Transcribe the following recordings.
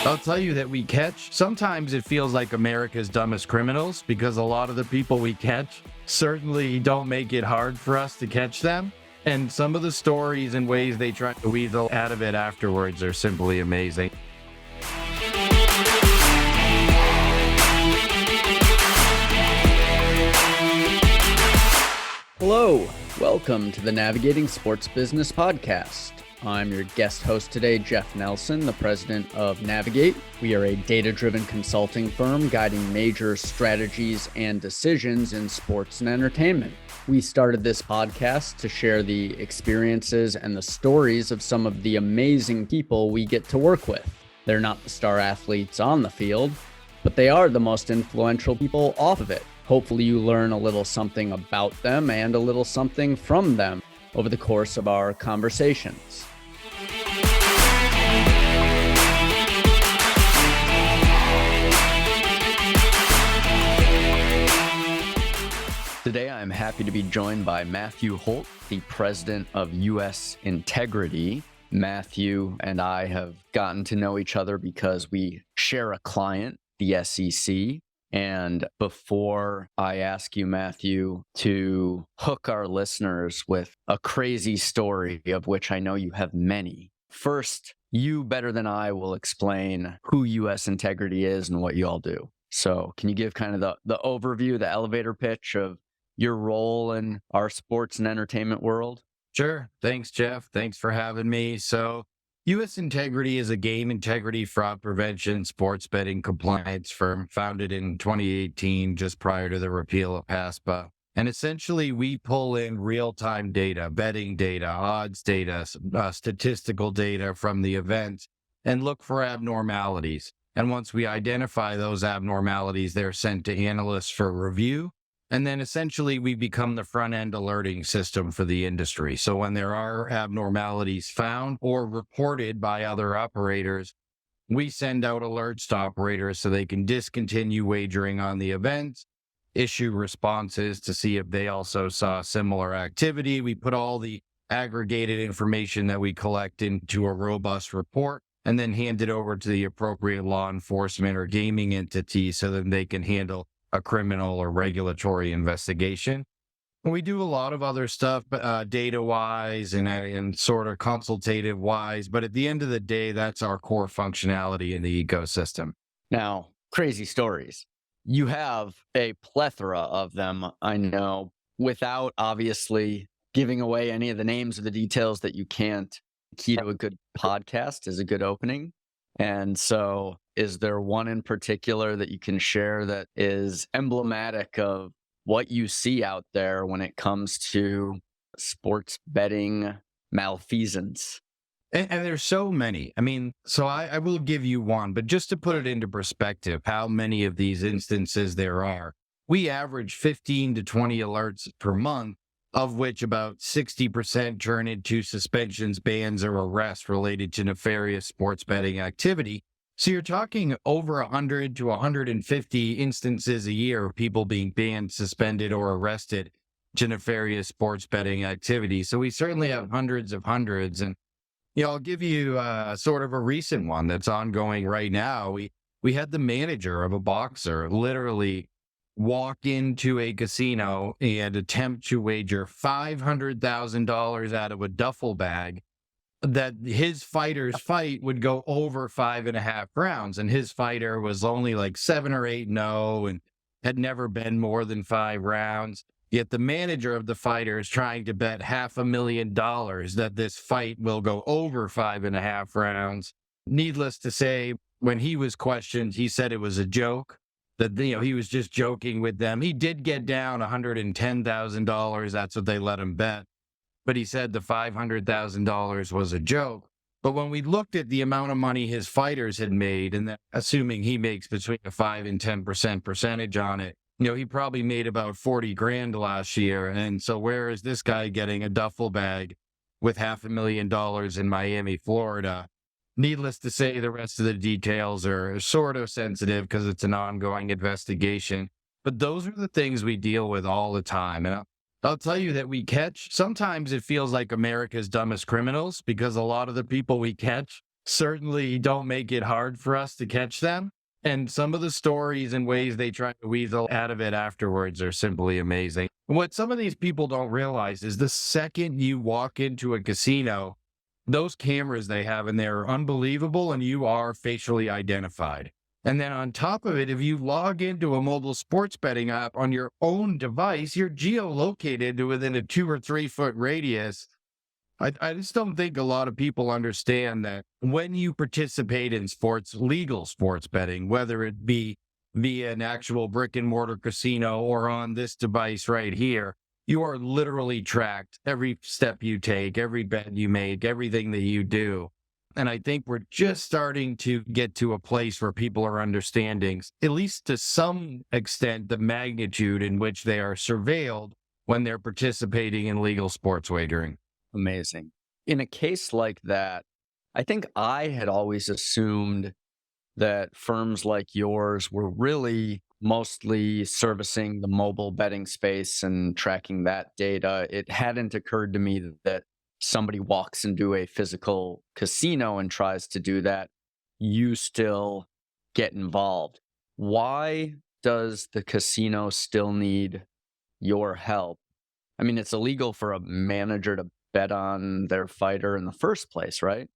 I'll tell you that we catch, sometimes it feels like America's dumbest criminals because a lot of the people we catch certainly don't make it hard for us to catch them. And some of the stories and ways they try to weasel out of it afterwards are simply amazing. Hello, welcome to the Navigating Sports Business Podcast. I'm your guest host today, Jeff Nelson, the president of Navigate. We are a data-driven consulting firm guiding major strategies and decisions in sports and entertainment. We started this podcast to share the experiences and the stories of some of the amazing people we get to work with. They're not the star athletes on the field, but they are the most influential people off of it. Hopefully you learn a little something about them and a little something from them over the course of our conversations. Today, I'm happy to be joined by Matthew Holt, the president of U.S. Integrity. Matthew and I have gotten to know each other because we share a client, the SEC. And before I ask you, Matthew, to hook our listeners with a crazy story, of which I know you have many, first, you better than I will explain who U.S. Integrity is and what you all do. So can you give kind of the overview, the elevator pitch of your role in our sports and entertainment world? Sure. Thanks, Jeff. Thanks for having me. So U.S. Integrity is a game integrity, fraud prevention, sports betting compliance firm founded in 2018, just prior to the repeal of PASPA. And essentially, we pull in real-time data, betting data, odds data, statistical data from the events, and look for abnormalities. And once we identify those abnormalities, they're sent to analysts for review. And then essentially we become the front-end alerting system for the industry. So when there are abnormalities found or reported by other operators, we send out alerts to operators so they can discontinue wagering on the events, issue responses to see if they also saw similar activity. We put all the aggregated information that we collect into a robust report and then hand it over to the appropriate law enforcement or gaming entity so that they can handle a criminal or regulatory investigation. We do a lot of other stuff, data-wise and sort of consultative-wise, but at the end of the day, that's our core functionality in the ecosystem. Now, crazy stories. You have a plethora of them, I know, without obviously giving away any of the names or the details that you can't. Key to a good podcast is a good opening. And so is there one in particular that you can share that is emblematic of what you see out there when it comes to sports betting malfeasance? And there's so many. I mean, so I will give you one, but just to put it into perspective, how many of these instances there are, we average 15 to 20 alerts per month, of which about 60% turn into suspensions, bans, or arrests related to nefarious sports betting activity. So you're talking over 100 to 150 instances a year of people being banned, suspended, or arrested to nefarious sports betting activity. So we certainly have hundreds. And, I'll give you sort of a recent one that's ongoing right now. We had the manager of a boxer literally walk into a casino and attempt to wager $500,000 out of a duffel bag that his fighter's fight would go over 5.5 rounds. And his fighter was only like 7 or 8-0 and had never been more than 5 rounds. Yet the manager of the fighter is trying to bet $500,000 that this fight will go over 5.5 rounds. Needless to say, when he was questioned, he said it was a joke, that he was just joking with them. He did get down $110,000. That's what they let him bet. But he said the $500,000 was a joke. But when we looked at the amount of money his fighters had made, and that, assuming he makes between a 5 and 10% percentage on it, he probably made about 40 grand last year. And so where is this guy getting a duffel bag with $500,000 in Miami, Florida? Needless to say, the rest of the details are sort of sensitive because it's an ongoing investigation. But those are the things we deal with all the time. And I'll tell you that we catch, sometimes it feels like America's dumbest criminals because a lot of the people we catch certainly don't make it hard for us to catch them. And some of the stories and ways they try to weasel out of it afterwards are simply amazing. What some of these people don't realize is the second you walk into a casino, those cameras they have in there are unbelievable and you are facially identified. And then on top of it, if you log into a mobile sports betting app on your own device, you're geolocated to within a 2 or 3 foot radius. I just don't think a lot of people understand that when you participate in sports, legal sports betting, whether it be via an actual brick and mortar casino or on this device right here, you are literally tracked every step you take, every bet you make, everything that you do. And I think we're just starting to get to a place where people are understanding, at least to some extent, the magnitude in which they are surveilled when they're participating in legal sports wagering. Amazing. In a case like that, I think I had always assumed that firms like yours were really mostly servicing the mobile betting space and tracking that data. It hadn't occurred to me that somebody walks into a physical casino and tries to do that, you still get involved. Why does the casino still need your help? I mean, it's illegal for a manager to bet on their fighter in the first place, right?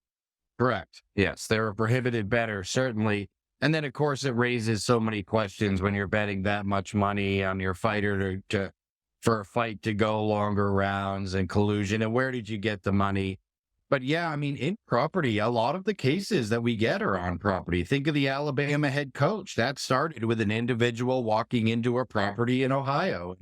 Correct. Yes, they're a prohibited bettor, certainly. And then, of course, it raises so many questions when you're betting that much money on your fighter for a fight to go longer rounds and collusion. And where did you get the money? But yeah, I mean, in property, a lot of the cases that we get are on property. Think of the Alabama head coach. That started with an individual walking into a property in Ohio.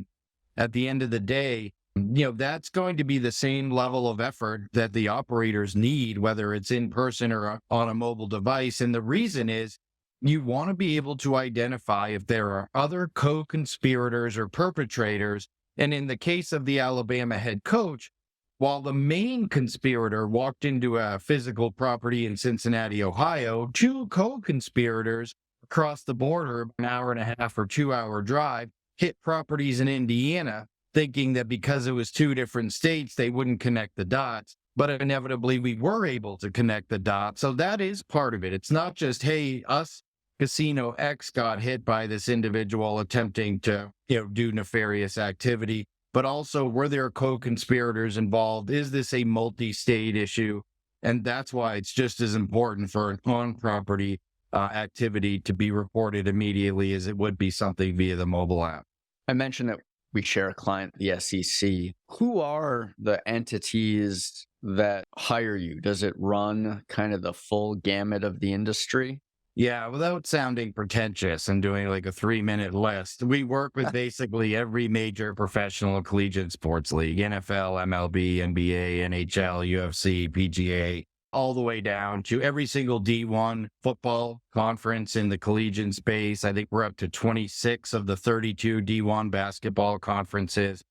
At the end of the day, that's going to be the same level of effort that the operators need, whether it's in person or on a mobile device. And the reason is you want to be able to identify if there are other co-conspirators or perpetrators. And in the case of the Alabama head coach, while the main conspirator walked into a physical property in Cincinnati, Ohio, two co-conspirators across the border, an hour and a half or 2 hour drive, hit properties in Indiana, thinking that because it was two different states, they wouldn't connect the dots. But inevitably, we were able to connect the dots. So that is part of it. It's not just, hey, us, Casino X got hit by this individual attempting to, do nefarious activity, but also were there co-conspirators involved? Is this a multi-state issue? And that's why it's just as important for an on-property activity to be reported immediately as it would be something via the mobile app. I mentioned that we share a client, the SEC. Who are the entities that hire you? Does it run kind of the full gamut of the industry? Yeah, without sounding pretentious and doing like a 3-minute list, we work with basically every major professional collegiate sports league, NFL, MLB, NBA, NHL, UFC, PGA, all the way down to every single D1 football conference in the collegiate space. I think we're up to 26 of the 32 D1 basketball conferences.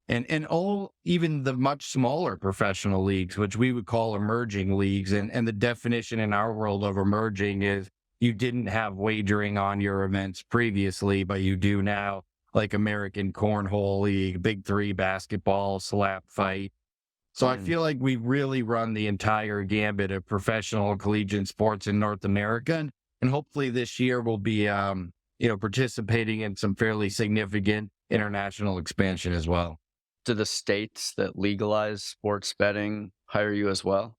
And all, even the much smaller professional leagues, which we would call emerging leagues. And the definition in our world of emerging is you didn't have wagering on your events previously, but you do now, like American Cornhole League, Big Three basketball, slap fight. So I feel like we really run the entire gambit of professional collegiate sports in North America. And hopefully this year we'll be, participating in some fairly significant international expansion as well. Do the states that legalize sports betting hire you as well?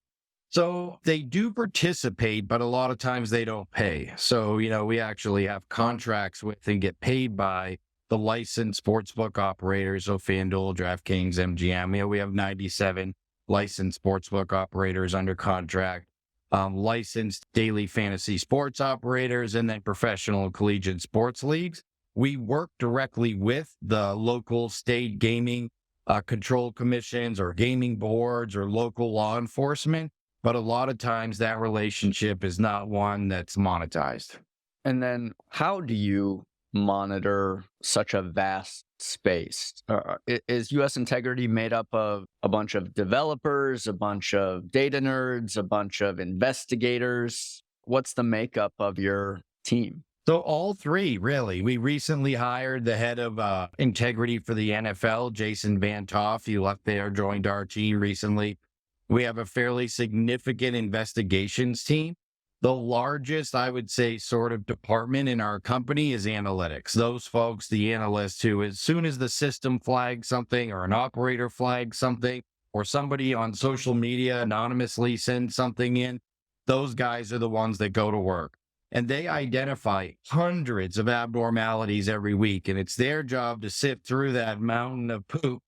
So they do participate, but a lot of times they don't pay. So, we actually have contracts with and get paid by the licensed sportsbook operators. So FanDuel, DraftKings, MGM. We have 97 licensed sportsbook operators under contract, licensed daily fantasy sports operators, and then professional collegiate sports leagues. We work directly with the local state gaming control commissions or gaming boards or local law enforcement. But a lot of times that relationship is not one that's monetized. And then how do you monitor such a vast space? Is US Integrity made up of a bunch of developers, a bunch of data nerds, a bunch of investigators? What's the makeup of your team? So all three, really. We recently hired the head of integrity for the NFL, Jason Van Toff. He left there, joined our team recently. We have a fairly significant investigations team. The largest, I would say, sort of department in our company is analytics. Those folks, the analysts who, as soon as the system flags something or an operator flags something or somebody on social media anonymously sends something in, those guys are the ones that go to work. And they identify hundreds of abnormalities every week. And it's their job to sift through that mountain of poop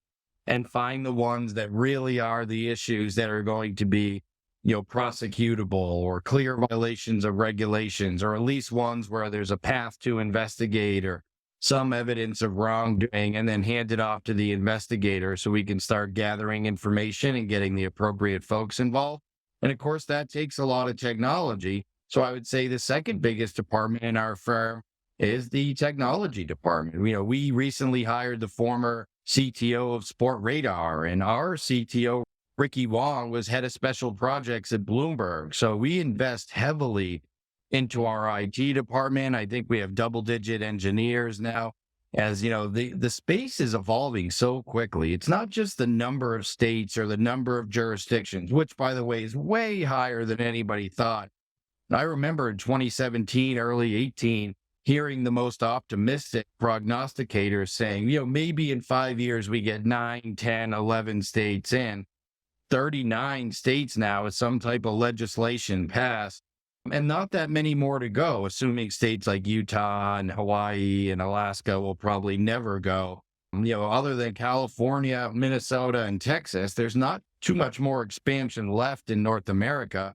and find the ones that really are the issues that are going to be, prosecutable or clear violations of regulations, or at least ones where there's a path to investigate or some evidence of wrongdoing, and then hand it off to the investigator so we can start gathering information and getting the appropriate folks involved. And of course, that takes a lot of technology. So I would say the second biggest department in our firm is the technology department. We recently hired the former CTO of Sport Radar, and our CTO, Ricky Wong, was head of special projects at Bloomberg. So we invest heavily into our IT department. I think we have double-digit engineers now. As you know, the space is evolving so quickly. It's not just the number of states or the number of jurisdictions, which, by the way, is way higher than anybody thought. I remember in 2017, early 18, hearing the most optimistic prognosticators saying, maybe in 5 years we get 9, 10, 11 states in. 39 states now with some type of legislation passed, and not that many more to go, assuming states like Utah and Hawaii and Alaska will probably never go. Other than California, Minnesota, and Texas, there's not too much more expansion left in North America.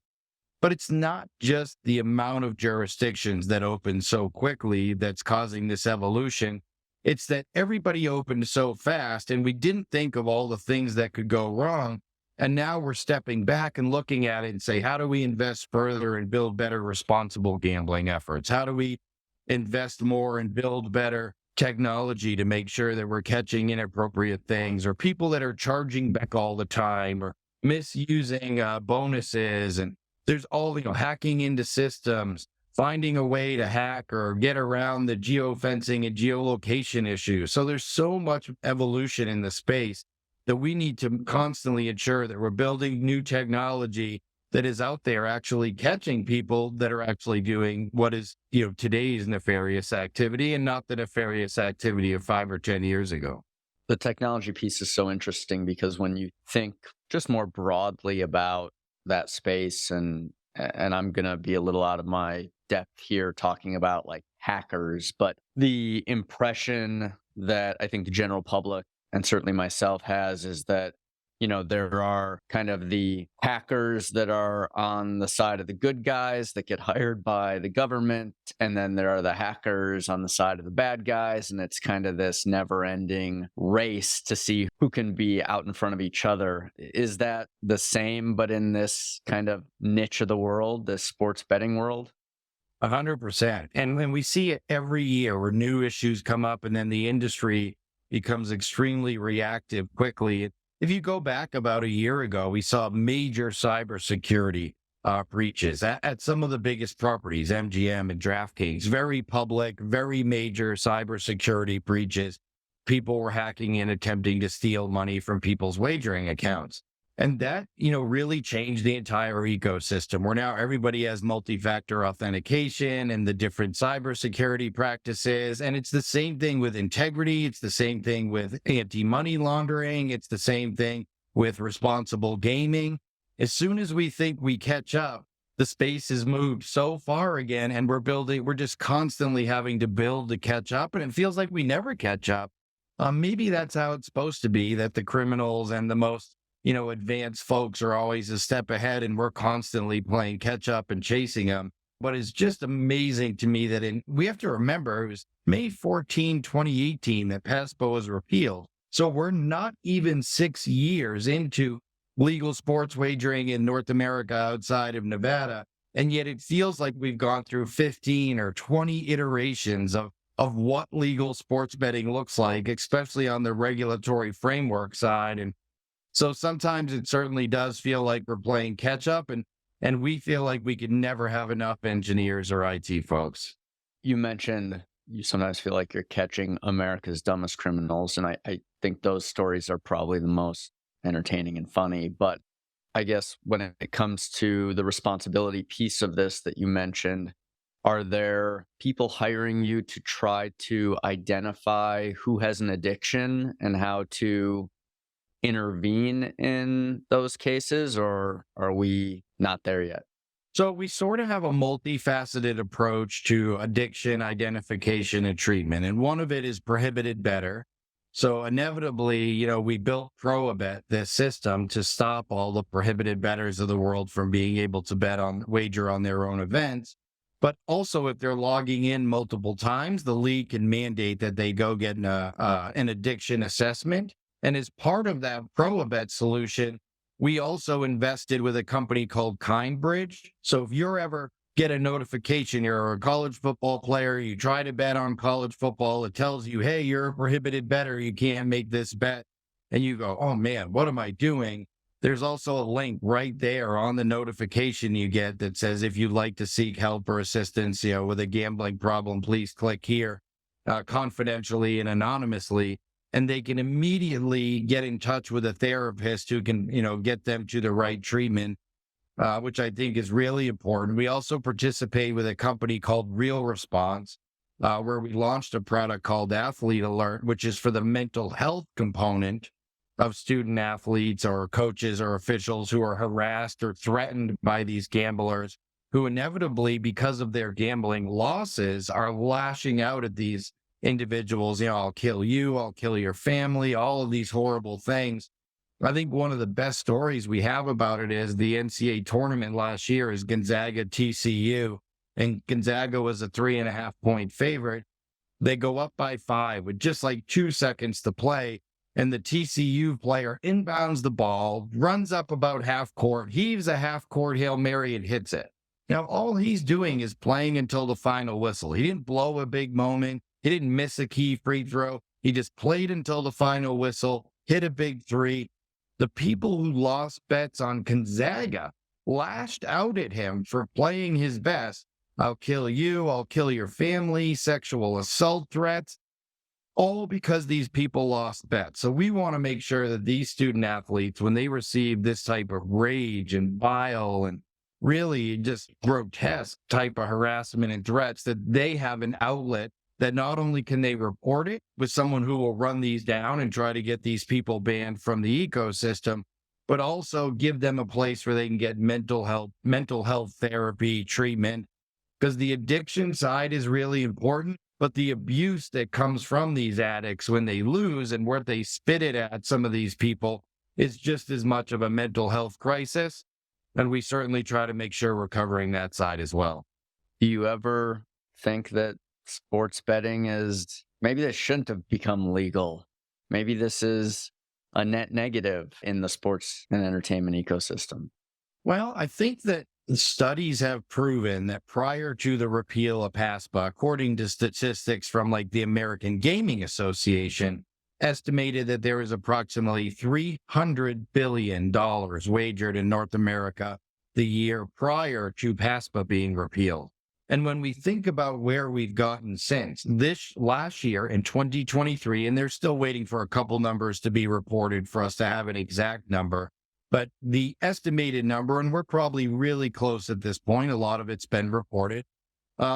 But it's not just the amount of jurisdictions that open so quickly that's causing this evolution. It's that everybody opened so fast and we didn't think of all the things that could go wrong. And now we're stepping back and looking at it and say, how do we invest further and build better responsible gambling efforts? How do we invest more and build better technology to make sure that we're catching inappropriate things, or people that are charging back all the time, or misusing bonuses? And there's all, hacking into systems, finding a way to hack or get around the geofencing and geolocation issues. So there's so much evolution in the space that we need to constantly ensure that we're building new technology that is out there actually catching people that are actually doing what is, today's nefarious activity, and not the nefarious activity of 5 or 10 years ago. The technology piece is so interesting because when you think just more broadly about that space, and I'm going to be a little out of my depth here talking about like hackers, but the impression that I think the general public and certainly myself has is that, there are kind of the hackers that are on the side of the good guys that get hired by the government, and then there are the hackers on the side of the bad guys, and it's kind of this never-ending race to see who can be out in front of each other. Is that the same, but in this kind of niche of the world, the sports betting world? 100%. And when we see it every year where new issues come up and then the industry becomes extremely reactive quickly. If you go back about a year ago, we saw major cybersecurity breaches at some of the biggest properties, MGM and DraftKings. Very public, very major cybersecurity breaches. People were hacking in, attempting to steal money from people's wagering accounts. And that, really changed the entire ecosystem, where now everybody has multi-factor authentication and the different cybersecurity practices. And it's the same thing with integrity. It's the same thing with anti-money laundering. It's the same thing with responsible gaming. As soon as we think we catch up, the space has moved so far again, and we're just constantly having to build to catch up. And it feels like we never catch up. Maybe that's how it's supposed to be, that the criminals and the most advanced folks are always a step ahead, and we're constantly playing catch up and chasing them. But it's just amazing to me that we have to remember it was May 14, 2018 that PASPA was repealed. So we're not even 6 years into legal sports wagering in North America outside of Nevada. And yet it feels like we've gone through 15 or 20 iterations of what legal sports betting looks like, especially on the regulatory framework side. And so sometimes it certainly does feel like we're playing catch up, and we feel like we could never have enough engineers or IT folks. You mentioned you sometimes feel like you're catching America's dumbest criminals, and I think those stories are probably the most entertaining and funny. But I guess when it comes to the responsibility piece of this that you mentioned, are there people hiring you to try to identify who has an addiction and how to intervene in those cases, or are we not there yet? So we sort of have a multifaceted approach to addiction identification and treatment. And one of it is prohibited better. So inevitably, we built Prohibit, this system, to stop all the prohibited bettors of the world from being able to wager on their own events. But also, if they're logging in multiple times, the league can mandate that they go get an addiction assessment. And as part of that Prohibit solution, we also invested with a company called KindBridge. So if you're ever get a notification, you're a college football player, you try to bet on college football, it tells you, hey, you're a prohibited bettor, you can't make this bet. And you go, oh man, what am I doing? There's also a link right there on the notification you get that says, if you'd like to seek help or assistance, with a gambling problem, please click here, confidentially and anonymously. And they can immediately get in touch with a therapist who can, get them to the right treatment, which I think is really important. We also participate with a company called Real Response, where we launched a product called Athlete Alert, which is for the mental health component of student athletes or coaches or officials who are harassed or threatened by these gamblers, who inevitably, because of their gambling losses, are lashing out at these individuals. I'll kill you, I'll kill your family, all of these horrible things. I think one of the best stories we have about it is the NCAA tournament last year is Gonzaga TCU, and Gonzaga was a 3.5-point favorite. They go up by 5 with just like 2 seconds to play, and the TCU player inbounds the ball, runs up about half court, heaves a half court Hail Mary and hits it. Now, all he's doing is playing until the final whistle. He didn't blow a big moment. He didn't miss a key free throw. He just played until the final whistle, hit a big three. The people who lost bets on Gonzaga lashed out at him for playing his best. I'll kill you, I'll kill your family, sexual assault threats, all because these people lost bets. So we want to make sure that these student athletes, when they receive this type of rage and bile and really just grotesque type of harassment and threats, that they have an outlet that not only can they report it with someone who will run these down and try to get these people banned from the ecosystem, but also give them a place where they can get mental health therapy, treatment, because the addiction side is really important, but the abuse that comes from these addicts when they lose and what they spit it at some of these people is just as much of a mental health crisis. And we certainly try to make sure we're covering that side as well. Do you ever think that sports betting is, maybe this shouldn't have become legal? Maybe this is a net negative in the sports and entertainment ecosystem? Well, I think that studies have proven that prior to the repeal of PASPA, according to statistics from like the American Gaming Association, estimated that there is approximately $300 billion wagered in North America the year prior to PASPA being repealed. And when we think about where we've gotten since this last year in 2023, and they're still waiting for a couple numbers to be reported for us to have an exact number, but the estimated number, and we're probably really close at this point, a lot of it's been reported,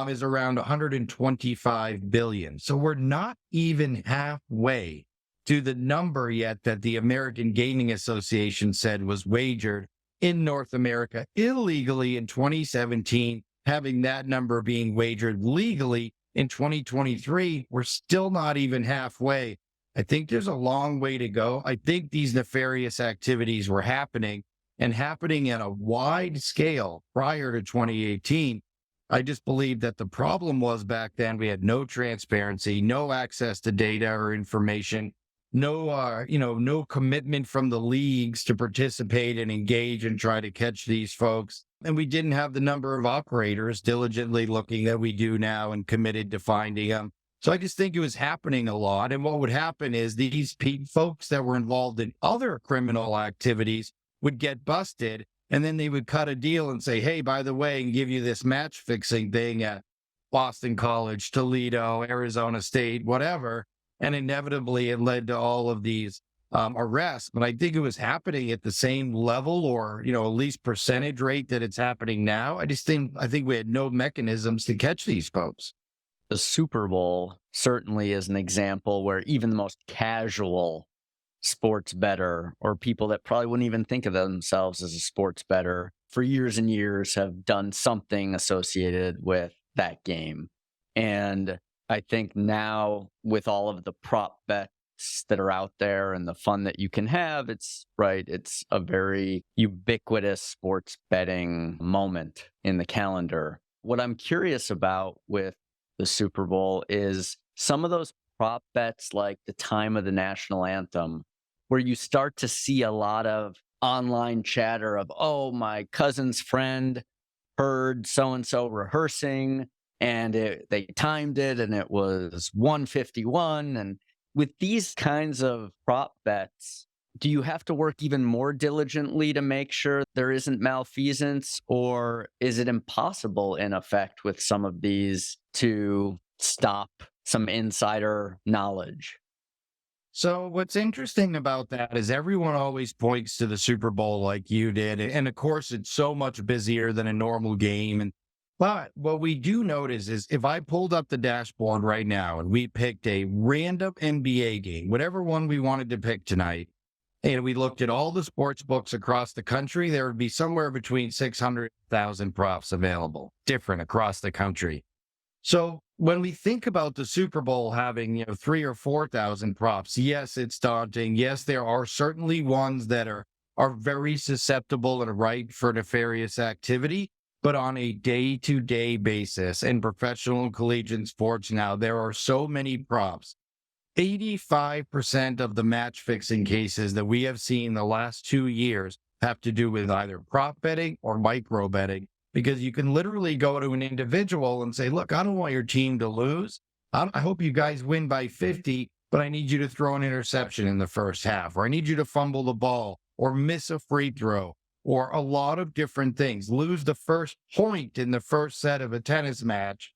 is around 125 billion. So we're not even halfway to the number yet that the American Gaming Association said was wagered in North America illegally in 2017. Having that number being wagered legally in 2023, we're still not even halfway. I think there's a long way to go. I think these nefarious activities were happening and happening at a wide scale prior to 2018. I just believe that the problem was back then we had no transparency, no access to data or information, no commitment from the leagues to participate and engage and try to catch these folks. And we didn't have the number of operators diligently looking that we do now and committed to finding them. So I just think it was happening a lot. And what would happen is these folks that were involved in other criminal activities would get busted, and then they would cut a deal and say, hey, by the way, and give you this match fixing thing at Boston College, Toledo, Arizona State, whatever. And inevitably it led to all of these arrest, but I think it was happening at the same level or, at least percentage rate that it's happening now. I think we had no mechanisms to catch these folks. The Super Bowl certainly is an example where even the most casual sports bettor or people that probably wouldn't even think of themselves as a sports bettor for years and years have done something associated with that game. And I think now with all of the prop bets that are out there and the fun that you can have, it's a very ubiquitous sports betting moment in the calendar. What I'm curious about with the Super Bowl is some of those prop bets, like the time of the national anthem, where you start to see a lot of online chatter of, oh, my cousin's friend heard so-and-so rehearsing and they timed it and it was 151. And with these kinds of prop bets, do you have to work even more diligently to make sure there isn't malfeasance, or is it impossible in effect with some of these to stop some insider knowledge? So what's interesting about that is everyone always points to the Super Bowl like you did. And of course, it's so much busier than a normal game. But what we do notice is if I pulled up the dashboard right now and we picked a random NBA game, whatever one we wanted to pick tonight, and we looked at all the sports books across the country, there would be somewhere between 600,000 props available, different across the country. So when we think about the Super Bowl having, 3 or 4,000 props, yes, it's daunting. Yes, there are certainly ones that are very susceptible and ripe for nefarious activity. But on a day-to-day basis in professional and collegiate sports now, there are so many props. 85% of the match fixing cases that we have seen the last 2 years have to do with either prop betting or micro betting, because you can literally go to an individual and say, look, I don't want your team to lose. I hope you guys win by 50, but I need you to throw an interception in the first half, or I need you to fumble the ball or miss a free throw, or a lot of different things, lose the first point in the first set of a tennis match,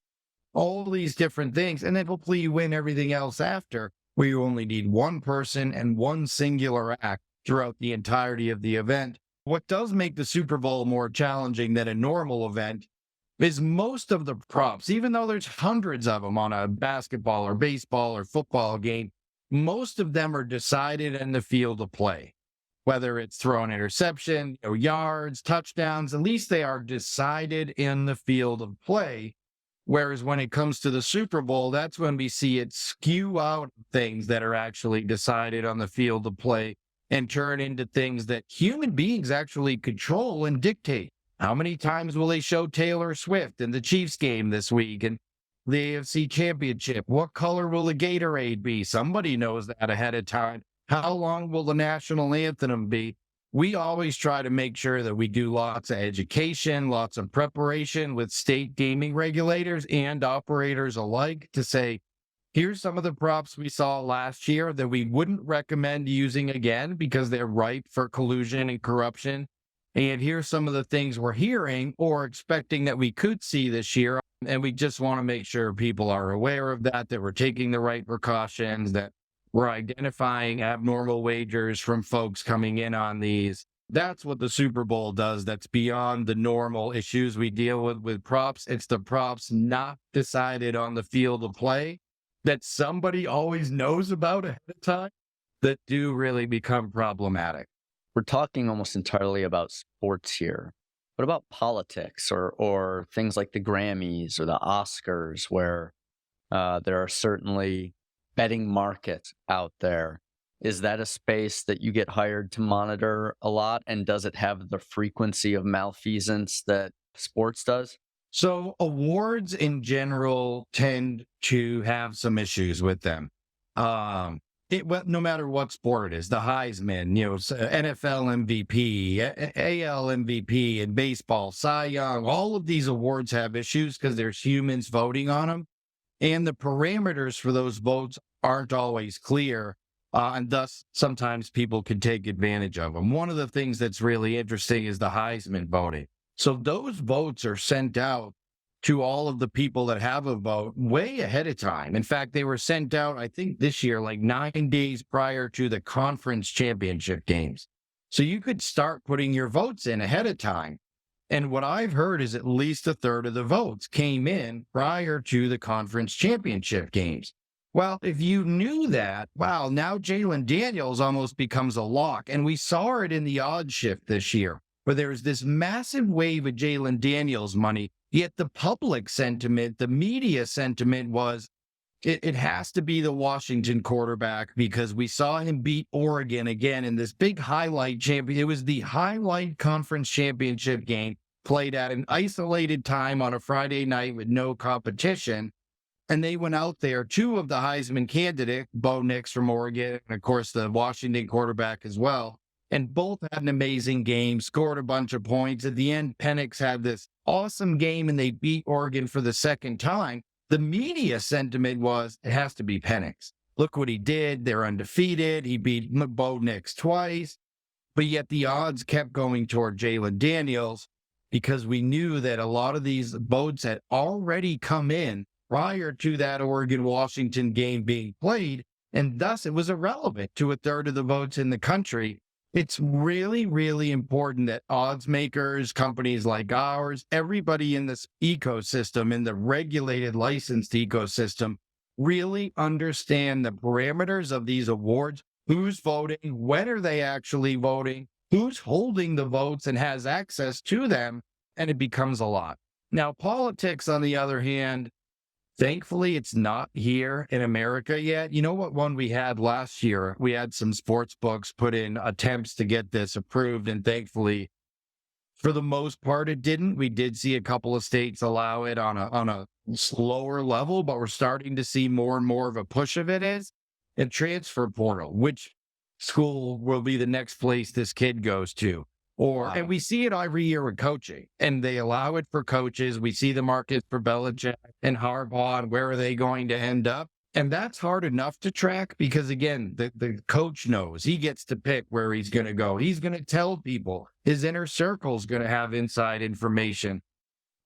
all these different things. And then hopefully you win everything else after, where you only need one person and one singular act throughout the entirety of the event. What does make the Super Bowl more challenging than a normal event is most of the props, even though there's hundreds of them on a basketball or baseball or football game, most of them are decided in the field of play. Whether it's thrown interception, yards, touchdowns, at least they are decided in the field of play. Whereas when it comes to the Super Bowl, that's when we see it skew out things that are actually decided on the field of play and turn into things that human beings actually control and dictate. How many times will they show Taylor Swift in the Chiefs game this week and the AFC Championship? What color will the Gatorade be? Somebody knows that ahead of time. How long will the national anthem be? We always try to make sure that we do lots of education, lots of preparation with state gaming regulators and operators alike to say, here's some of the props we saw last year that we wouldn't recommend using again because they're ripe for collusion and corruption. And here's some of the things we're hearing or expecting that we could see this year. And we just want to make sure people are aware of that we're taking the right precautions, that we're identifying abnormal wagers from folks coming in on these. That's what the Super Bowl does. That's beyond the normal issues we deal with props. It's the props not decided on the field of play that somebody always knows about ahead of time that do really become problematic. We're talking almost entirely about sports here. What about politics or things like the Grammys or the Oscars, where there are certainly betting markets out there? Is that a space that you get hired to monitor a lot? And does it have the frequency of malfeasance that sports does? So awards in general tend to have some issues with them. No matter what sport it is, the Heisman, NFL MVP, AL MVP in baseball, Cy Young, all of these awards have issues because there's humans voting on them. And the parameters for those votes aren't always clear. And thus, sometimes people can take advantage of them. One of the things that's really interesting is the Heisman voting. So those votes are sent out to all of the people that have a vote way ahead of time. In fact, they were sent out, I think this year, like 9 days prior to the conference championship games. So you could start putting your votes in ahead of time. And what I've heard is at least a third of the votes came in prior to the conference championship games. Well, if you knew that, wow, now Jalen Daniels almost becomes a lock. And we saw it in the odds shift this year, where there's this massive wave of Jalen Daniels money. Yet the public sentiment, the media sentiment was it has to be the Washington quarterback because we saw him beat Oregon again in this big highlight champion. It was the highlight conference championship game played at an isolated time on a Friday night with no competition. And they went out there, two of the Heisman candidates, Bo Nix from Oregon, and of course the Washington quarterback as well. And both had an amazing game, scored a bunch of points. At the end, Penix had this awesome game and they beat Oregon for the second time. The media sentiment was, it has to be Penix. Look what he did. They're undefeated. He beat Bo Nix twice. But yet the odds kept going toward Jalen Daniels because we knew that a lot of these votes had already come in prior to that Oregon-Washington game being played, and thus it was irrelevant to a third of the votes in the country. It's really, really important that odds makers, companies like ours, everybody in this ecosystem, in the regulated licensed ecosystem, really understand the parameters of these awards. Who's voting? When are they actually voting? Who's holding the votes and has access to them? And it becomes a lot. Now, politics, on the other hand, thankfully, it's not here in America yet. You know what one we had last year? We had some sports books put in attempts to get this approved, and thankfully, for the most part, it didn't. We did see a couple of states allow it on a slower level, but we're starting to see more and more of a push of it is a transfer portal. Which school will be the next place this kid goes to? And we see it every year with coaching, and they allow it for coaches. We see the market for Belichick and Harbaugh, and where are they going to end up? And that's hard enough to track because, again, the coach knows he gets to pick where he's going to go. He's going to tell people. His inner circle is going to have inside information.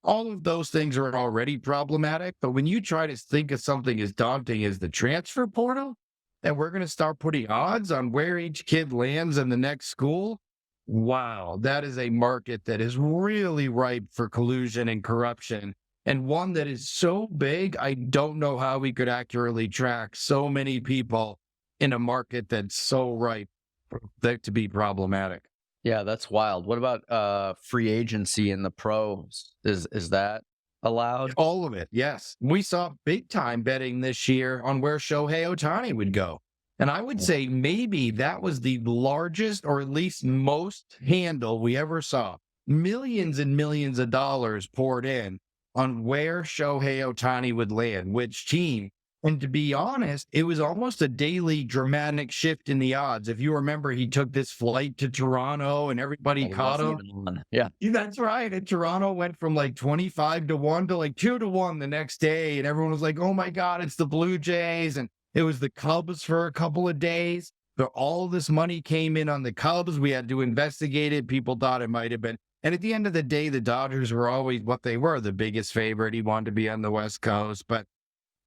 All of those things are already problematic. But when you try to think of something as daunting as the transfer portal, and we're going to start putting odds on where each kid lands in the next school, wow, that is a market that is really ripe for collusion and corruption, and one that is so big, I don't know how we could accurately track so many people in a market that's so ripe for that to be problematic. Yeah, that's wild. What about free agency in the pros? Is that allowed? All of it, yes. We saw big time betting this year on where Shohei Ohtani would go. And I would say maybe that was the largest or at least most handle we ever saw. Millions and millions of dollars poured in on where Shohei Ohtani would land, which team. And to be honest, it was almost a daily dramatic shift in the odds. If you remember, he took this flight to Toronto and everybody caught him. Yeah, that's right. And Toronto went from like 25-1 to like 2-1 the next day. And everyone was like, oh my God, it's the Blue Jays. And it was the Cubs for a couple of days. But all this money came in on the Cubs. We had to investigate it. People thought it might have been. And at the end of the day, the Dodgers were always what they were, the biggest favorite. He wanted to be on the West Coast. But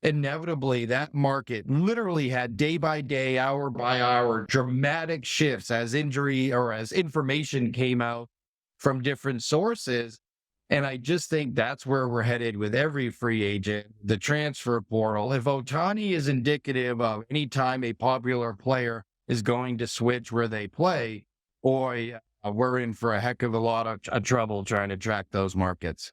inevitably, that market literally had day by day, hour by hour, dramatic shifts as injury or as information came out from different sources. And I just think that's where we're headed with every free agent, the transfer portal. If Ohtani is indicative of any time a popular player is going to switch where they play, boy, we're in for a heck of a lot of trouble trying to track those markets.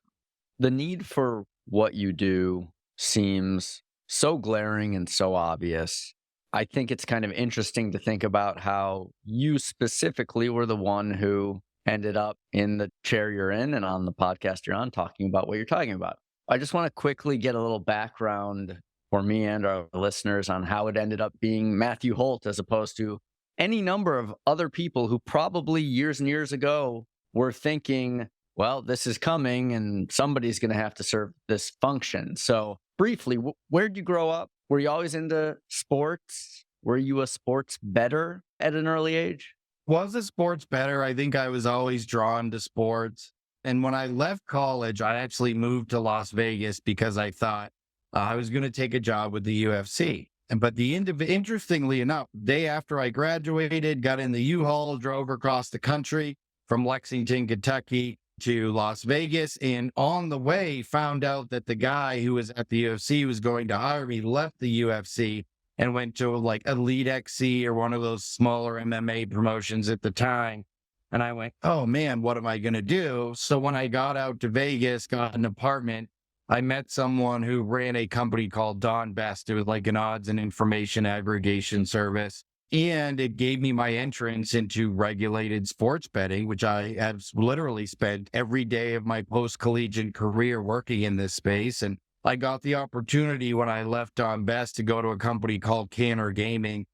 The need for what you do seems so glaring and so obvious. I think it's kind of interesting to think about how you specifically were the one who ended up in the chair you're in and on the podcast you're on talking about what you're talking about. I just want to quickly get a little background for me and our listeners on how it ended up being Matthew Holt as opposed to any number of other people who probably years and years ago were thinking, well, this is coming and somebody's going to have to serve this function. So briefly, where'd you grow up? Were you always into sports? Were you a sports bettor at an early age? Was the sports better? I think I was always drawn to sports. And when I left college, I actually moved to Las Vegas because I thought I was going to take a job with the UFC. But interestingly enough, day after I graduated, got in the U-Haul, drove across the country from Lexington, Kentucky to Las Vegas. And on the way, found out that the guy who was at the UFC was going to hire me, left the UFC and went to like Elite XC or one of those smaller MMA promotions at the time. And I went, oh man, what am I going to do? So when I got out to Vegas, got an apartment, I met someone who ran a company called Don Best. It was like an odds and information aggregation service. And it gave me my entrance into regulated sports betting, which I have literally spent every day of my post-collegiate career working in this space. And I got the opportunity when I left Don Best to go to a company called Canner Gaming,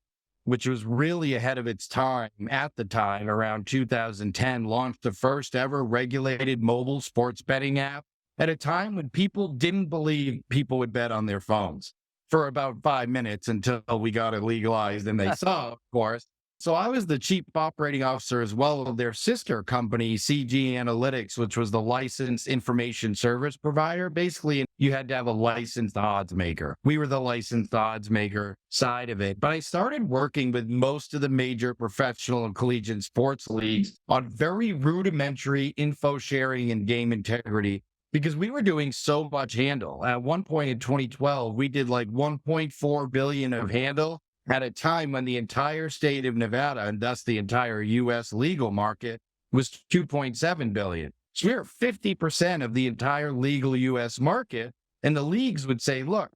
which was really ahead of its time at the time, around 2010, launched the first ever regulated mobile sports betting app at a time when people didn't believe people would bet on their phones for about 5 minutes until we got it legalized and they saw, of course. So I was the chief operating officer as well of their sister company, CG Analytics, which was the licensed information service provider. Basically, you had to have a licensed odds maker. We were the licensed odds maker side of it. But I started working with most of the major professional and collegiate sports leagues on very rudimentary info sharing and game integrity because we were doing so much handle. At one point in 2012, we did like 1.4 billion of handle at a time when the entire state of Nevada, and thus the entire U.S. legal market, was 2.7 billion. So we're 50% of the entire legal U.S. market. And the leagues would say, look,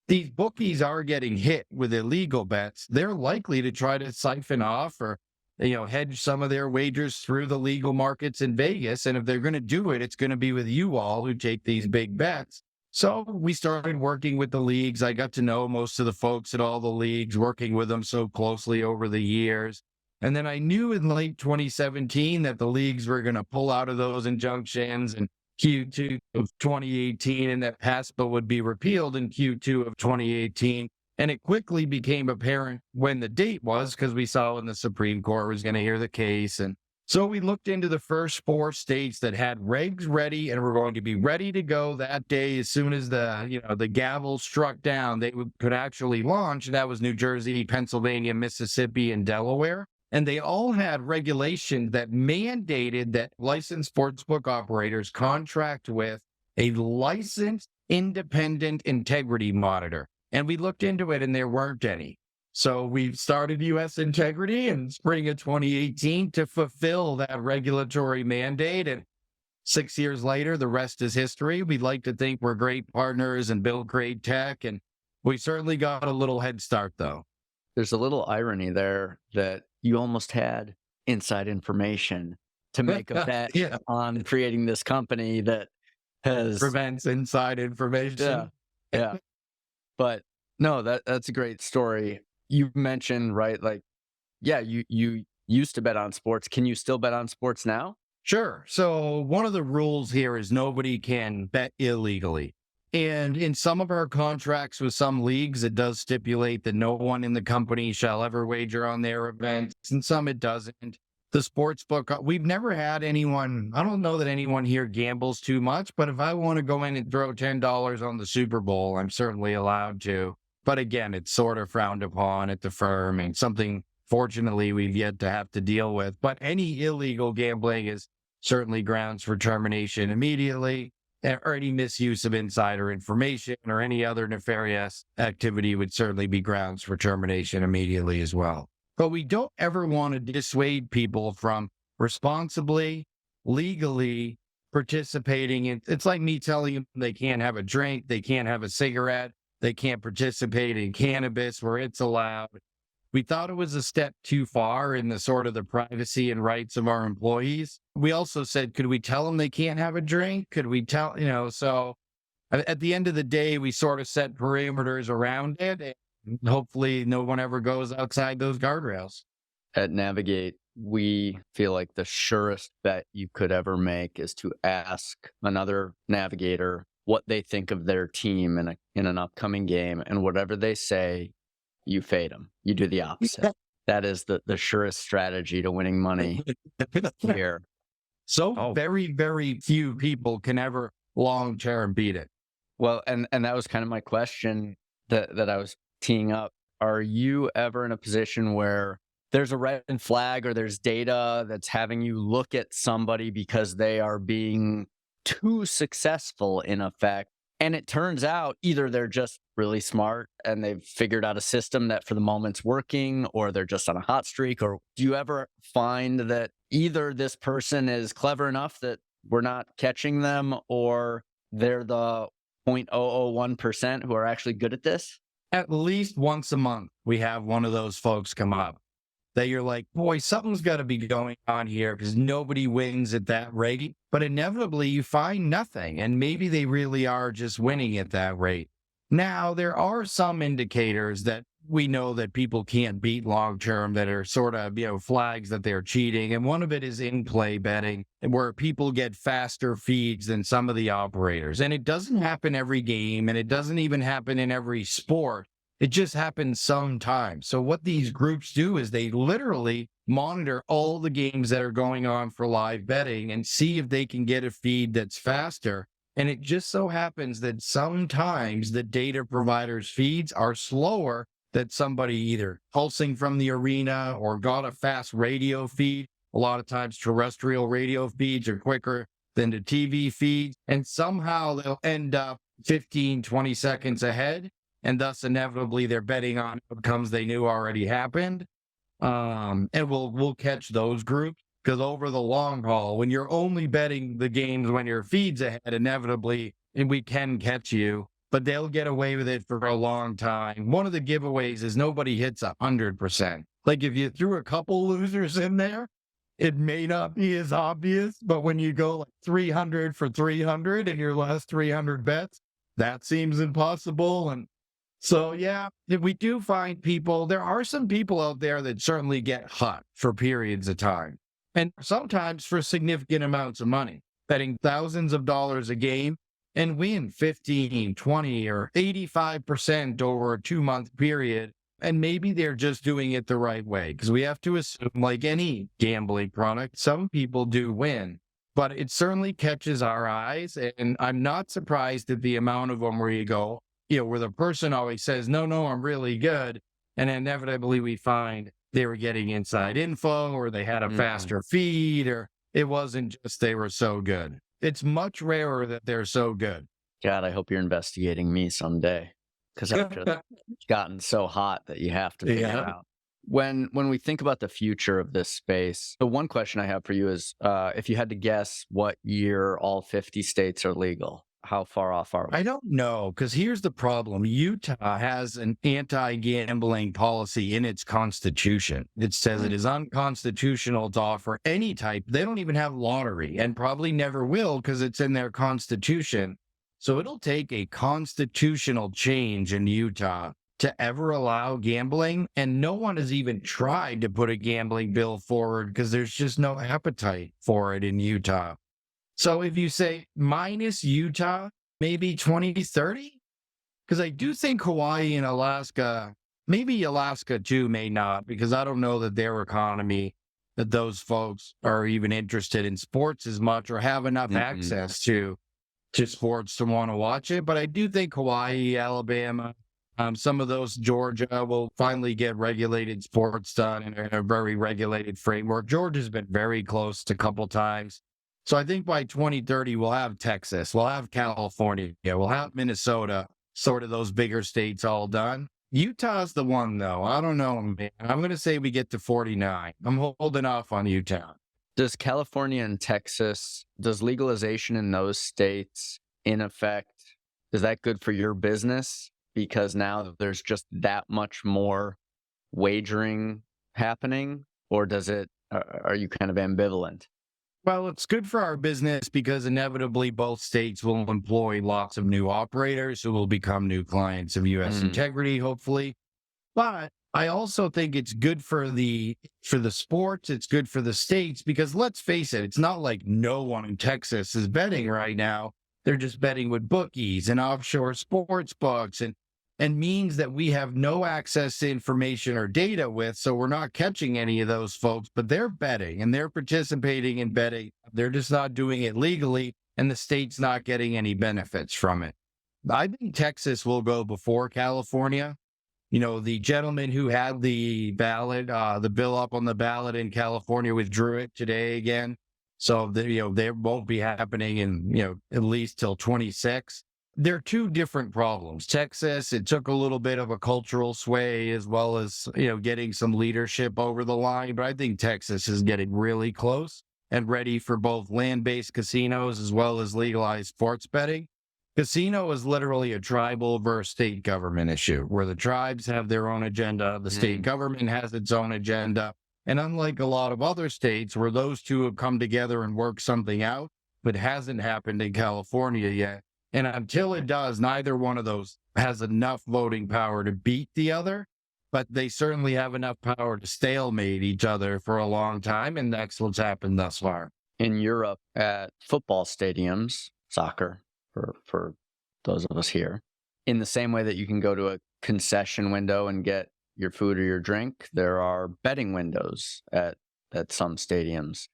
these bookies are getting hit with illegal bets. They're likely to try to siphon off or hedge some of their wagers through the legal markets in Vegas. And if they're going to do it, it's going to be with you all who take these big bets. So we started working with the leagues. I got to know most of the folks at all the leagues, working with them so closely over the years. And then I knew in late 2017 that the leagues were going to pull out of those injunctions in Q2 of 2018 and that PASPA would be repealed in Q2 of 2018. And it quickly became apparent when the date was because we saw when the Supreme Court was going to hear the case. And so we looked into the first 4 states that had regs ready and were going to be ready to go that day as soon as the gavel struck down, they could actually launch. And that was New Jersey, Pennsylvania, Mississippi, and Delaware. And they all had regulations that mandated that licensed sportsbook operators contract with a licensed independent integrity monitor. And we looked into it and there weren't any. So we started U.S. Integrity in spring of 2018 to fulfill that regulatory mandate. And 6 years later, the rest is history. We'd like to think we're great partners and build great tech. And we certainly got a little head start, though. There's a little irony there that you almost had inside information to make a bet on creating this company that prevents inside information. Yeah. But no, that's a great story. You mentioned, right? Like, yeah, you used to bet on sports. Can you still bet on sports now? Sure. So one of the rules here is nobody can bet illegally. And in some of our contracts with some leagues, it does stipulate that no one in the company shall ever wager on their events. And some it doesn't. The sports book, we've never had anyone, I don't know that anyone here gambles too much, but if I want to go in and throw $10 on the Super Bowl, I'm certainly allowed to. But again, it's sort of frowned upon at the firm and something, fortunately, we've yet to have to deal with. But any illegal gambling is certainly grounds for termination immediately, or any misuse of insider information or any other nefarious activity would certainly be grounds for termination immediately as well. But we don't ever want to dissuade people from responsibly, legally participating in. It's like me telling them they can't have a drink, they can't have a cigarette, they can't participate in cannabis where it's allowed. We thought it was a step too far in the sort of the privacy and rights of our employees. We also said, could we tell them they can't have a drink? Could we tell, so at the end of the day, we sort of set parameters around it. And hopefully no one ever goes outside those guardrails. At Navigate, we feel like the surest bet you could ever make is to ask another navigator what they think of their team in an upcoming game. And whatever they say, you fade them. You do the opposite. That is the surest strategy to winning money here. So very, very few people can ever long-term beat it. Well, and that was kind of my question that I was teeing up. Are you ever in a position where there's a red flag or there's data that's having you look at somebody because they are being too successful in effect? And it turns out either they're just really smart and they've figured out a system that for the moment's working, or they're just on a hot streak. Or do you ever find that either this person is clever enough that we're not catching them, or they're the 0.001% who are actually good at this? At least once a month, we have one of those folks come up that you're like, boy, something's got to be going on here because nobody wins at that rate. But inevitably, you find nothing. And maybe they really are just winning at that rate. Now, there are some indicators that we know that people can't beat long term that are sort of, flags that they're cheating. And one of it is in play betting, where people get faster feeds than some of the operators. And it doesn't happen every game, and it doesn't even happen in every sport. It just happens sometimes. So what these groups do is they literally monitor all the games that are going on for live betting and see if they can get a feed that's faster. And it just so happens that sometimes the data providers' feeds are slower than somebody either pulsing from the arena or got a fast radio feed. A lot of times terrestrial radio feeds are quicker than the TV feeds. And somehow they'll end up 15, 20 seconds ahead. And thus, inevitably, they're betting on outcomes they knew already happened. And we'll catch those groups, because over the long haul, when you're only betting the games when your feed's ahead, inevitably, and we can catch you, but they'll get away with it for a long time. One of the giveaways is nobody hits 100%. Like if you threw a couple losers in there, it may not be as obvious, but when you go like 300 for 300 in your last 300 bets, that seems impossible. And so, yeah, if we do find people, there are some people out there that certainly get hot for periods of time, and sometimes for significant amounts of money, betting thousands of dollars a game and win 15, 20, or 85% over a 2-month period. And maybe they're just doing it the right way, because we have to assume, like any gambling product, some people do win. But it certainly catches our eyes, and I'm not surprised at the amount of them where you go, where the person always says, no, I'm really good. And inevitably we find they were getting inside info, or they had a faster feed, or it wasn't just they were so good. It's much rarer that they're so good. God, I hope you're investigating me someday, because I've just gotten so hot that you have to figure it out. When we think about the future of this space, the one question I have for you is, if you had to guess what year all 50 states are legal, how far off are we? I don't know, because here's the problem. Utah has an anti-gambling policy in its constitution. It says it is unconstitutional to offer any type. They don't even have lottery, and probably never will, because it's in their constitution. So it'll take a constitutional change in Utah to ever allow gambling. And no one has even tried to put a gambling bill forward, because there's just no appetite for it in Utah. So if you say minus Utah, maybe 2030, because I do think Hawaii and Alaska, maybe Alaska too, may not, because I don't know that their economy, that those folks are even interested in sports as much or have enough access to sports to want to watch it. But I do think Hawaii, Alabama, some of those, Georgia, will finally get regulated sports done in a very regulated framework. Georgia's been very close a couple times. So I think by 2030, we'll have Texas, we'll have California, we'll have Minnesota, sort of those bigger states all done. Utah's the one, though. I don't know, man. I'm going to say we get to 49. I'm holding off on Utah. Does California and Texas, does legalization in those states, in effect, is that good for your business? Because now there's just that much more wagering happening, or are you kind of ambivalent? Well, it's good for our business because inevitably both states will employ lots of new operators who will become new clients of U.S. integrity, hopefully. But I also think it's good for the sports. It's good for the states, because let's face it, it's not like no one in Texas is betting right now. They're just betting with bookies and offshore sports books and means that we have no access to information or data with. So we're not catching any of those folks, but they're betting and they're participating in betting They're just not doing it legally, and the state's not getting any benefits from it. I think Texas will go before California. The gentleman who had the ballot, the bill up on the ballot in California withdrew it today again. So, they won't be happening in, at least till 26. They're two different problems. Texas, it took a little bit of a cultural sway as well as, getting some leadership over the line. But I think Texas is getting really close and ready for both land-based casinos as well as legalized sports betting. Casino is literally a tribal versus state government issue where the tribes have their own agenda, the state government has its own agenda. And unlike a lot of other states where those two have come together and worked something out, but hasn't happened in California yet. And until it does, neither one of those has enough voting power to beat the other, but they certainly have enough power to stalemate each other for a long time. And that's what's happened thus far. In Europe, at football stadiums, soccer, for those of us here, in the same way that you can go to a concession window and get your food or your drink, there are betting windows at some stadiums.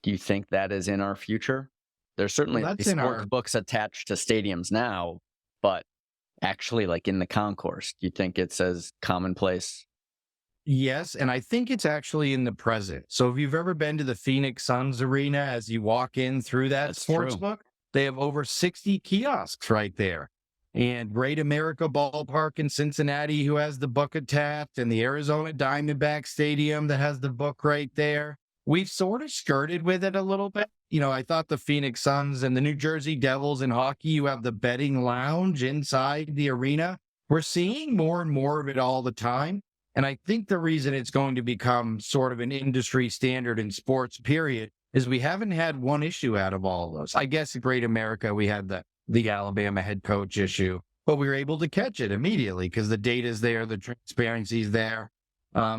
Do you think that is in our future? There's certainly sports books attached to stadiums now, but actually like in the concourse, do you think it's as commonplace? Yes, and I think it's actually in the present. So if you've ever been to the Phoenix Suns arena, as you walk in through that sports book, they have over 60 kiosks right there. And Great America Ballpark in Cincinnati, who has the book attached, and the Arizona Diamondback Stadium that has the book right there. We've sort of skirted with it a little bit. I thought the Phoenix Suns and the New Jersey Devils in hockey, you have the betting lounge inside the arena. We're seeing more and more of it all the time. And I think the reason it's going to become sort of an industry standard in sports, period, is we haven't had one issue out of all of those. I guess at Great America, we had the Alabama head coach issue, but we were able to catch it immediately because the data's there, the transparency's there.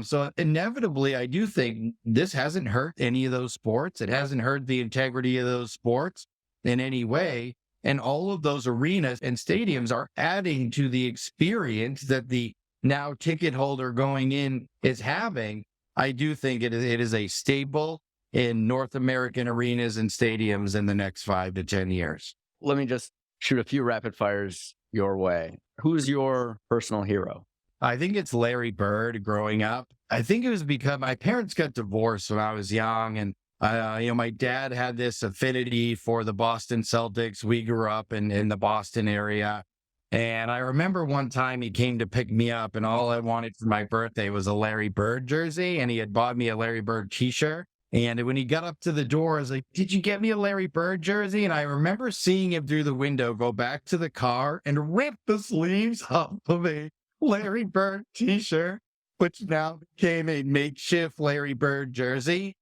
So inevitably, I do think this hasn't hurt any of those sports. It hasn't hurt the integrity of those sports in any way. And all of those arenas and stadiums are adding to the experience that the now ticket holder going in is having. I do think it is a staple in North American arenas and stadiums in the next 5 to 10 years. Let me just shoot a few rapid fires your way. Who's your personal hero? I think it's Larry Bird growing up. I think it was because my parents got divorced when I was young. And, my dad had this affinity for the Boston Celtics. We grew up in the Boston area. And I remember one time he came to pick me up and all I wanted for my birthday was a Larry Bird jersey. And he had bought me a Larry Bird t-shirt. And when he got up to the door, I was like, "Did you get me a Larry Bird jersey?" And I remember seeing him through the window go back to the car and rip the sleeves off of a Larry Bird t-shirt, which now became a makeshift Larry Bird jersey.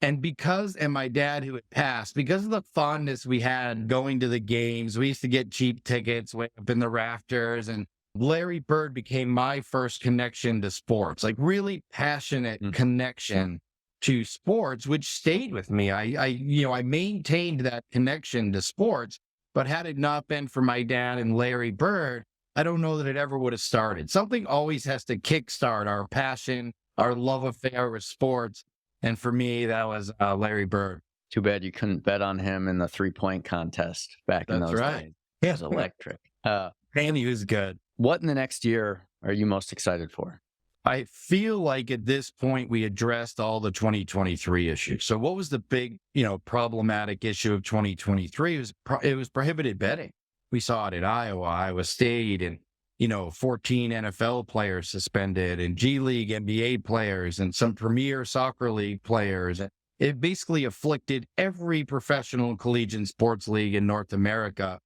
And my dad who had passed, because of the fondness we had going to the games, we used to get cheap tickets way up in the rafters. And Larry Bird became my first connection to sports, like really passionate connection to sports, which stayed with me. I maintained that connection to sports, but had it not been for my dad and Larry Bird, I don't know that it ever would have started. Something always has to kickstart our passion, our love affair with sports. And for me, that was Larry Bird. Too bad you couldn't bet on him in the 3-point contest back in those days. It was electric. And he was good. What in the next year are you most excited for? I feel like at this point, we addressed all the 2023 issues. So what was the big, problematic issue of 2023? It was prohibited betting. We saw it at Iowa State, and, 14 NFL players suspended, and G League NBA players, and some Premier Soccer League players. It basically afflicted every professional collegiate sports league in North America.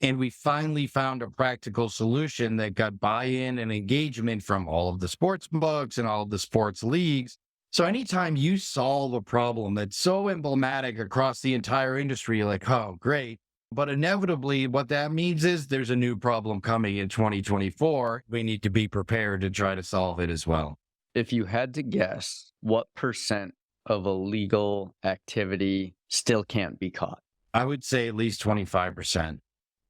And we finally found a practical solution that got buy-in and engagement from all of the sports books and all of the sports leagues. So anytime you solve a problem that's so emblematic across the entire industry, you're like, oh, great. But inevitably, what that means is there's a new problem coming in 2024. We need to be prepared to try to solve it as well. If you had to guess, what % of illegal activity still can't be caught? I would say at least 25%.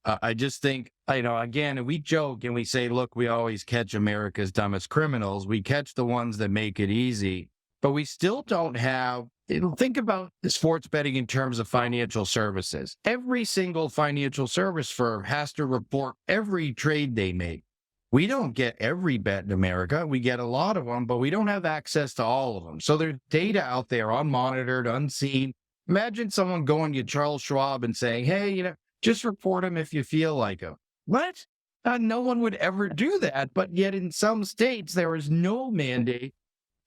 I just think, again, we joke and we say, look, we always catch America's dumbest criminals. We catch the ones that make it easy, but we still don't have think about sports betting in terms of financial services. Every single financial service firm has to report every trade they make. We don't get every bet in America. We get a lot of them, but we don't have access to all of them. So there's data out there, unmonitored, unseen. Imagine someone going to Charles Schwab and saying, hey, just report them if you feel like them. What? No one would ever do that. But yet in some states, there is no mandate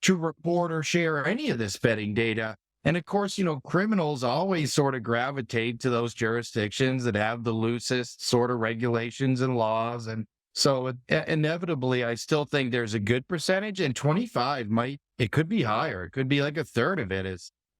to report or share any of this betting data. And of course, criminals always sort of gravitate to those jurisdictions that have the loosest sort of regulations and laws. And so inevitably, I still think there's a good percentage, and 25 it could be higher. It could be like a third of it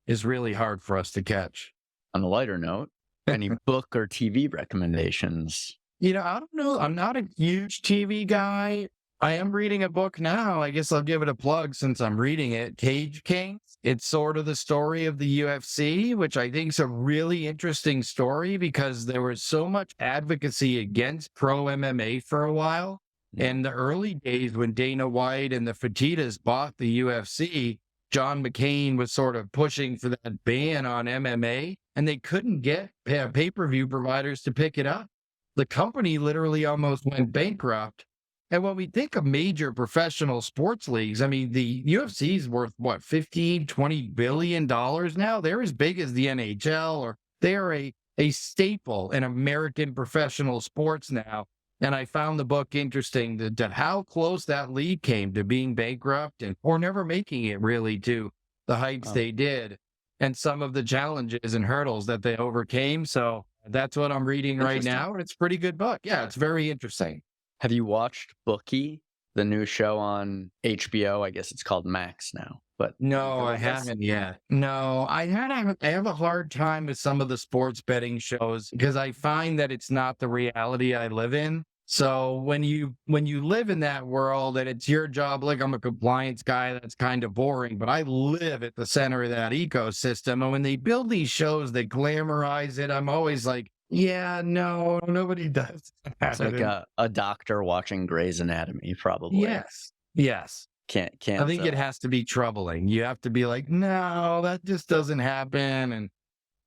is really hard for us to catch. On a lighter note, any book or TV recommendations? I don't know. I'm not a huge TV guy. I am reading a book now. I guess I'll give it a plug since I'm reading it. Cage Kings. It's sort of the story of the UFC, which I think is a really interesting story because there was so much advocacy against pro MMA for a while. In the early days when Dana White and the Fertittas bought the UFC, John McCain was sort of pushing for that ban on MMA, and they couldn't get pay-per-view providers to pick it up. The company literally almost went bankrupt. And when we think of major professional sports leagues, I mean, the UFC is worth, what, $15, $20 billion now? They're as big as the NHL, or they're a staple in American professional sports now. And I found the book interesting that how close that league came to being bankrupt or never making it really to the heights they did, and some of the challenges and hurdles that they overcame. So that's what I'm reading right now. And it's a pretty good book. Yeah, it's very interesting. Have you watched Bookie, the new show on HBO? I guess it's called Max now. But no, I haven't yet. No, I have a hard time with some of the sports betting shows because I find that it's not the reality I live in. So when you live in that world and it's your job, like I'm a compliance guy, that's kind of boring, but I live at the center of that ecosystem. And when they build these shows that glamorize it, I'm always like, yeah, no, nobody does. It's like a doctor watching Grey's Anatomy, probably. Yes. Can't. I think it has to be troubling. You have to be like, no, that just doesn't happen. And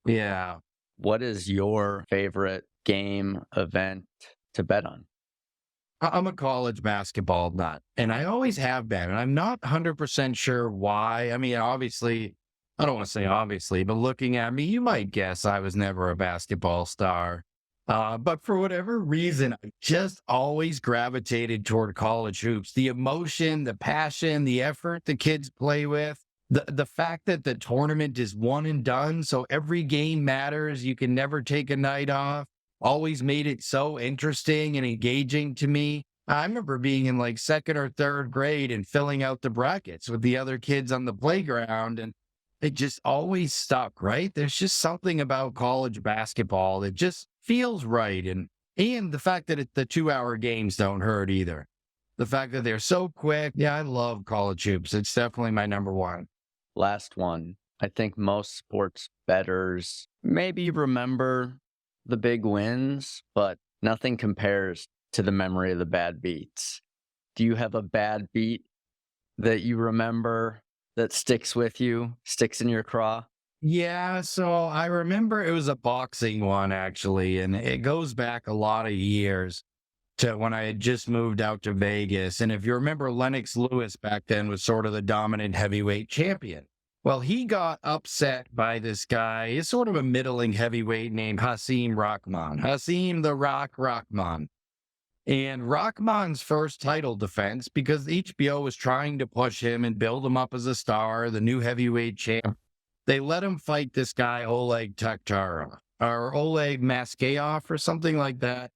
yeah. What is your favorite game event to bet on? I'm a college basketball nut, and I always have been. And I'm not 100% sure why. I mean, obviously, I don't want to say obviously, but looking at me, you might guess I was never a basketball star. But for whatever reason, I just always gravitated toward college hoops. The emotion, the passion, the effort the kids play with, the fact that the tournament is one and done, so every game matters. You can never take a night off. Always made it so interesting and engaging to me. I remember being in like second or third grade and filling out the brackets with the other kids on the playground, and it just always stuck, right? There's just something about college basketball that just feels right. And the fact that the 2-hour games don't hurt either. The fact that they're so quick. Yeah, I love college hoops. It's definitely my number one. Last one. I think most sports bettors maybe remember the big wins, but nothing compares to the memory of the bad beats. Do you have a bad beat that you remember that sticks with you, sticks in your craw? Yeah, so I remember it was a boxing one, actually, and it goes back a lot of years to when I had just moved out to Vegas. And if you remember, Lennox Lewis back then was sort of the dominant heavyweight champion. Well, he got upset by this guy. He's sort of a middling heavyweight named Hasim Rahman. Hasim the Rock Rahman. And Rahman's first title defense, because HBO was trying to push him and build him up as a star, the new heavyweight champ, they let him fight this guy, Oleg Taktarov, or Oleg Maskayev or something like that.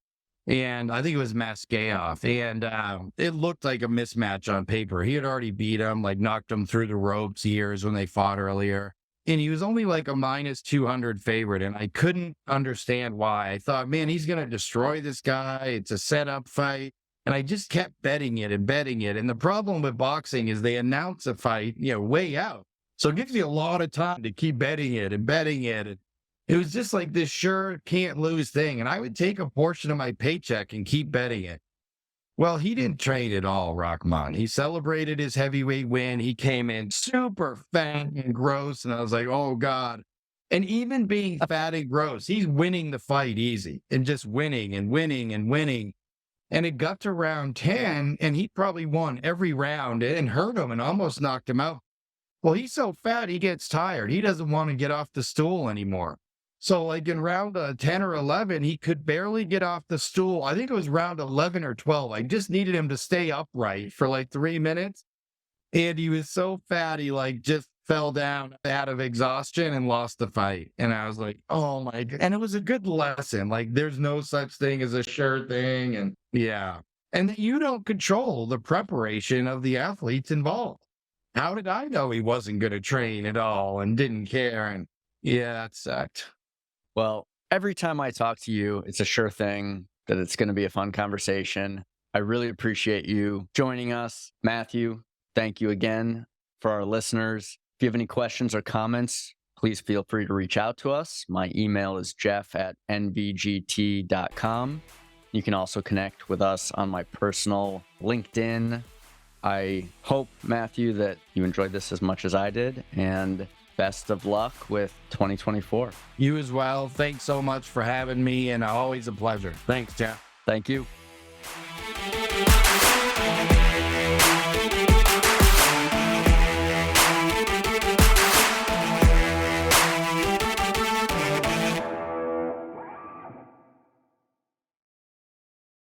And I think it was Maskayev. And it looked like a mismatch on paper. He had already beat him, like knocked him through the ropes years when they fought earlier. And he was only like a minus 200 favorite. And I couldn't understand why. I thought, man, he's going to destroy this guy. It's a setup fight. And I just kept betting it and betting it. And the problem with boxing is they announce a fight, way out. So it gives you a lot of time to keep betting it and betting it. And it was just like this sure can't lose thing. And I would take a portion of my paycheck and keep betting it. Well, he didn't train at all, Rahman. He celebrated his heavyweight win. He came in super fat and gross, and I was like, oh, God. And even being fat and gross, he's winning the fight easy and just winning and winning and winning. And it got to round 10, and he probably won every round and hurt him and almost knocked him out. Well, he's so fat, he gets tired. He doesn't want to get off the stool anymore. So, like in round 10 or 11, he could barely get off the stool. I think it was round 11 or 12. I just needed him to stay upright for like 3 minutes. And he was so fat, he like just fell down out of exhaustion and lost the fight. And I was like, oh my God. And it was a good lesson. Like, there's no such thing as a sure thing. And yeah. And that you don't control the preparation of the athletes involved. How did I know he wasn't going to train at all and didn't care? And yeah, that sucked. Well, every time I talk to you, it's a sure thing that it's going to be a fun conversation. I really appreciate you joining us. Matthew, thank you again. For our listeners, if you have any questions or comments, please feel free to reach out to us. My email is jeff@nvgt.com. You can also connect with us on my personal LinkedIn. I hope, Matthew, that you enjoyed this as much as I did, and best of luck with 2024. You as well. Thanks so much for having me, and always a pleasure. Thanks, Jeff. Thank you.